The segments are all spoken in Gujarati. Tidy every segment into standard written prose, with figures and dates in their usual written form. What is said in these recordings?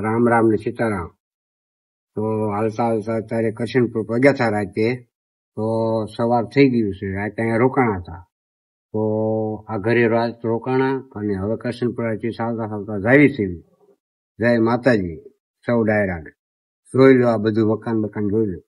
राम राम ने सीताराम। तो हालता हालता अत्यारे करशनपुर पग्या था राते। तो सवार थई गयुं छे, राते अहींया रोकाणा था। तो आ घरे रात रोकाणा अने हवे करशनपुराथी चालता चालता जावी छे। जय माताजी सौ डायरा जोई लो, आ बधुं मकान बकान जोई लो।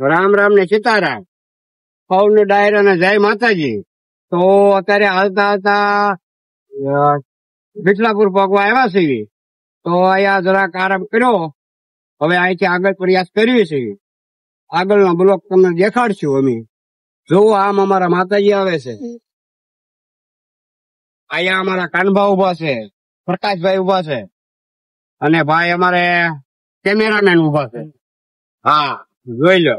રામ રામ ને સીતારામ. સૌને ડાયર અને જય માતાજી. તો અત્યારે હાલતા હાલતા વિઠલાપુર પગવા આવ્યા છીએ. તો અહીંયા જરાક આરામ કર્યો. હવે અહીંથી આગળ પ્રયાસ કરીએ છીએ. આગળનો બ્લોક તમને દેખાડશું અમે. જો આમ અમારા માતાજી આવે છે. અહીંયા અમારા કાનભા ઉભા છે, પ્રકાશભાઈ ઉભા છે, અને ભાઈ અમારે કેમેરામેન ઉભા છે. હા, જોઈ લો.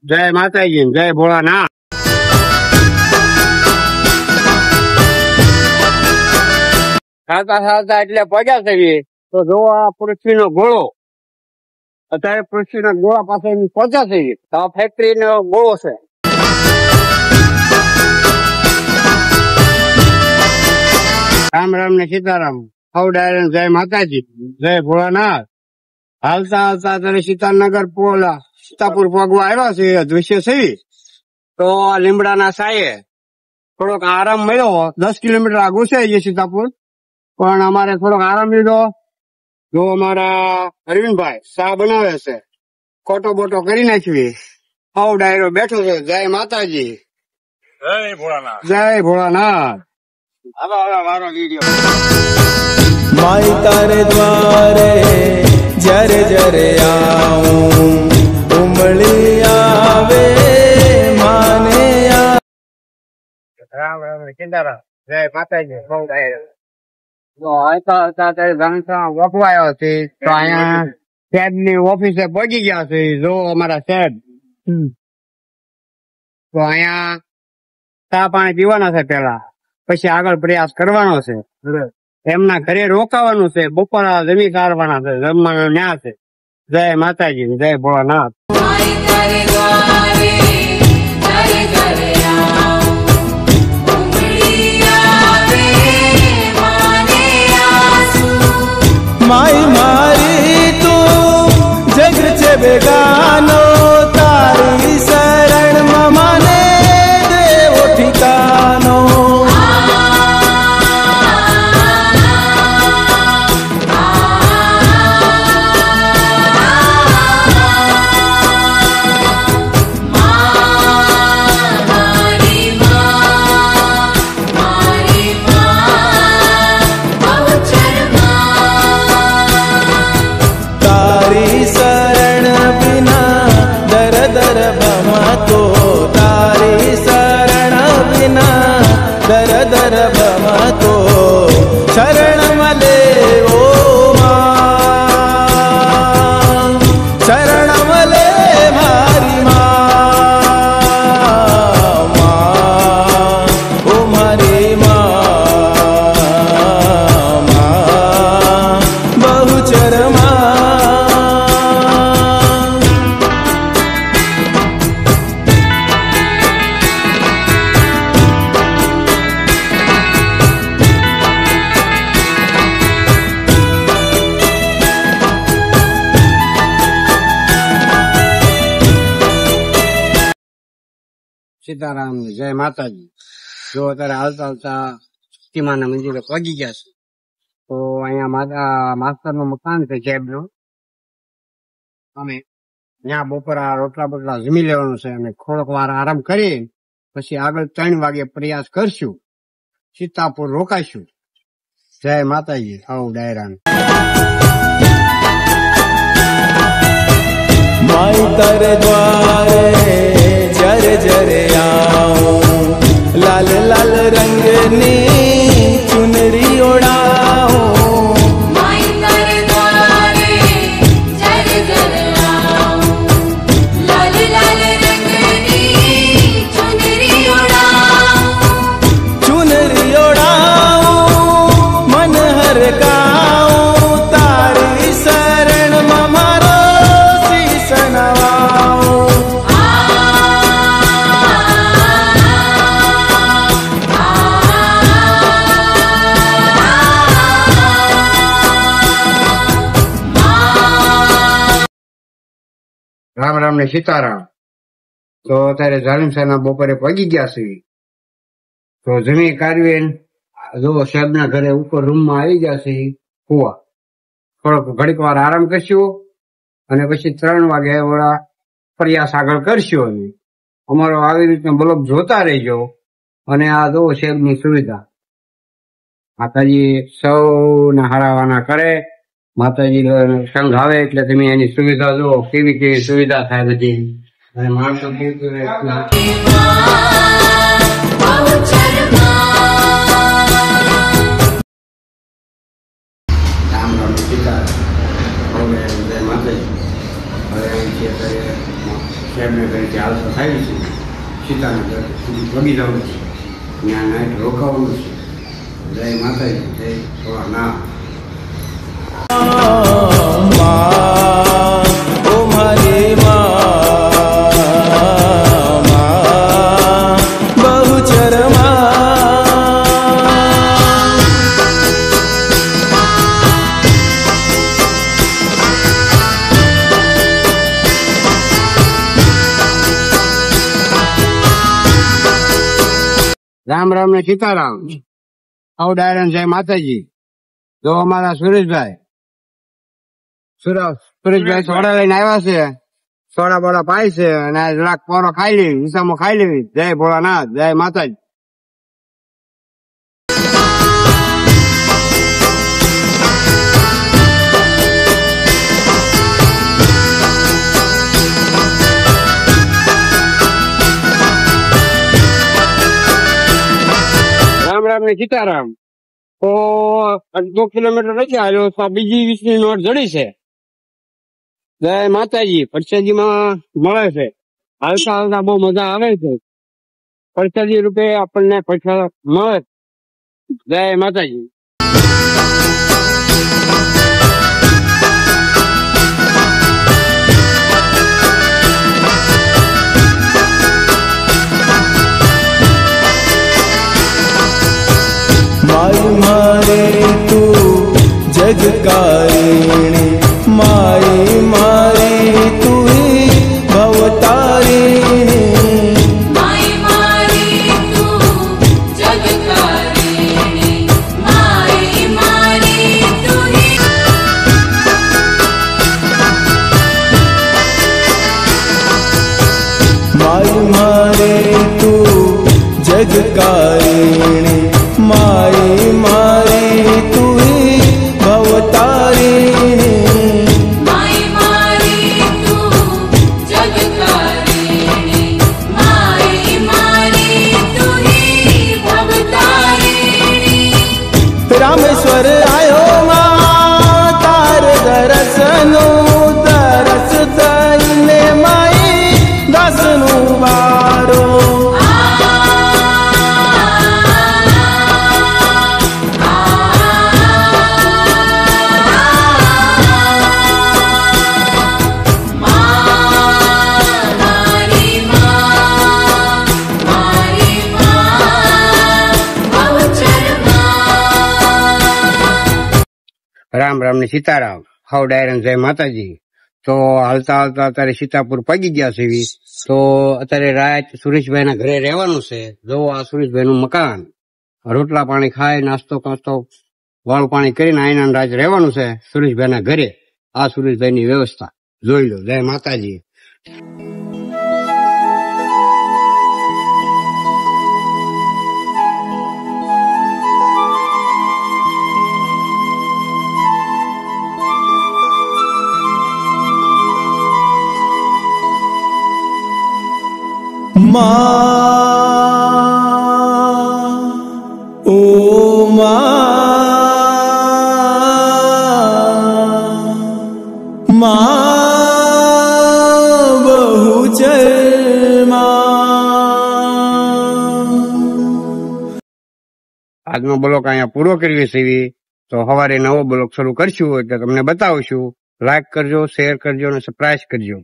જય માતાજી, જય ભોળાનાથ. ચાલતા ચાલતા એટલે પગ્યા છે. તો જો આ પૃથ્વીનો ગોળો, અત્યારે પૃથ્વીના ગોળા પાસે પહોંચ્યા છે. તો આ ફેક્ટરી નો ગોળો છે. રામ રામ ને સીતારામ. સૌ ડાયર જય માતાજી, જય ભોળાનાથ. હાલતા હાલતા અત્યારે સીતાપુર પગવા આવ્યા છે. દૃશ્ય છે. તો લીમડાના સાયે થોડોક આરામ મળ્યો. 10 કિલોમીટર આગું છે સીતાપુર, પણ અમારે થોડોક આરામ લીધો. જો અમારા અરવિંદભાઈ ચા બનાવે છે. ખોટો બોટો કરી નાખવી. સૌ ડાયરો બેઠો છે. જય માતાજી, જય ભોળાનાથ, જય ભોળાનાથ. હવે મારો વિડીયો. માઈ તારે દ્વારે જરે જરે આવું, ઉમળી આવે માને. રામ રામ સીતારામ, જય માતાજી. સૌ ડાયરો વખવાયો છે. તો અહીંયા શેડ ની ઓફિસે પહોંચી ગયા છે. જો અમારા શેડ. તો અહીંયા ચા પાણી પીવાના છે પેલા, પછી આગળ પ્રયાસ કરવાનો છે. એમના ઘરે રોકાવાનું છે. બપોરા જમી કાઢવાના છે. જમવાનું ન્યા છે. જય માતાજી, જય ભોળાનાથ. માઈ મારી તું જગ છે બેગાનો, તારી શરણ મને દેવો ઠિકાનો. દર ભમતો શરણ મલે ઓ માં, શરણ મલે મારી માં, ઓ મારી માં, બહુચર માં. સીતારામ, જય માતાજી. જો અત્યારે હાલતા હાલતા શક્તિમાના મંદિરે પહોંચી ગયા છે. તો અહીંયા માસ્તર નું મકાન છે કેબ નું. અમે ત્યાં બપોરા રોટલા બોટલા જમી લેવાનું છે અને થોડોક વાર આરામ કરી પછી આગળ 3 વાગે પ્રયાસ કરશું. સીતાપુર રોકાઈશું. જય માતાજી. આવું ડાયરાન. માઈ તારે દ્વારે જરે જરે આવું, લાલ લાલ રંગની ચુનરી ઓઢાવું. માઈ તારે દ્વારે જરે જરે આવું, લાલ લાલ રંગની ચુનરી ઓઢાવું. ચુનરી ઓઢાવું, મન હરકાવું, તારી શરણમાં મારો શીશ નવાવું. રામ રામ ને સીતારામ. તો અત્યારે ઝાલિમસાના બપોરે પગી ગયા છે. તો જમી કાઢવી જો સાહેબ ના ઘરે ઉપર રૂમમાં આવી ગયા છે. કુવા થોડોક ઘડીક વાર આરામ કરશું અને પછી 3 વાગે ઓલા પ્રયાસ આગળ કરશું અમે. અમારો આવી રીતના બ્લોગ જોતા રહેજો. અને આ જો સેબની સુવિધા માતાજી સૌના હારાવાના કરે. માતાજી સંઘ આવે એટલે તમે એની સુવિધા જુઓ, કેવી કેવી સુવિધા થાય બધી. અને માણસો કેવી રામ રામ સીતા જય માતાજી. હવે અહીંથી અત્યારે સાહેબને ઘરેથી હાલતો થાય છે. સીતાને ઘર સુધી પગી જવું છે, ત્યાં નાઈટ રોકાવાનું છે. જય માતાજી, જય થોડા ના ઓ મારી બહુચર રામ રામ ને સીતારામ. આવ ડાયરન જય માતાજી. જો અમારા સુરેશભાઈ સોડા લઈને આવ્યા છે. સોડા બોડા પાય છે અને જરાક પોરો ખાઈ લેવી, વિસામો ખાઈ લેવી. જય ભોળાનાથ, જય માતાજી. રામ રામ ને સીતારામ. તો 2 કિલોમીટર નથી આવ્યો તો બીજી 20 ની નોટ જડી છે. જય માતાજી. પરસાદીમાં મળે છે. હાલતા હાલતા બહુ મજા આવે છે. પરસાદી રૂપે આપણને પૈસા મળે. જય માતાજી. माई मारे तू जगकारिणी, माई मारे तू भवतारिणी. माई मारी तू जगकारिणी, माई मारी तू माई मारे तू जगकारिणी, माई मारे तू भवतारिणी. माई मारी तू जगकारिणी, माई मारी तू भवतारिणी. रामेश्वर आयो मां तार दरसनु तरस थईने माई दसनु वारो. રામ રામ ને સીતારામ. હાઉ ડાયરન જય માતાજી. તો હાલતા હાલતા અત્યારે સીતાપુર પગી ગયા છે. તો અત્યારે રાત સુરેશભાઈ ના ઘરે રહેવાનું છે. જો આ સુરેશભાઈ નું મકાન. રોટલા પાણી ખાય, નાસ્તો કાસ્તો વાળું પાણી કરીને આઈના રાત રહેવાનું છે સુરેશભાઈ ના ઘરે. આ સુરેશભાઈ ની વ્યવસ્થા જોઈ લો. જય માતાજી. मां ओ मां बहुचर આજનો બ્લોક અહીંયા પૂરો કરીએ છીએ. તો સવારે નવો બ્લોક શરૂ કરશું એટલે તમને બતાવશું. લાઈક કરજો, શેર કરજો અને સબસ્ક્રાઇબ કરજો.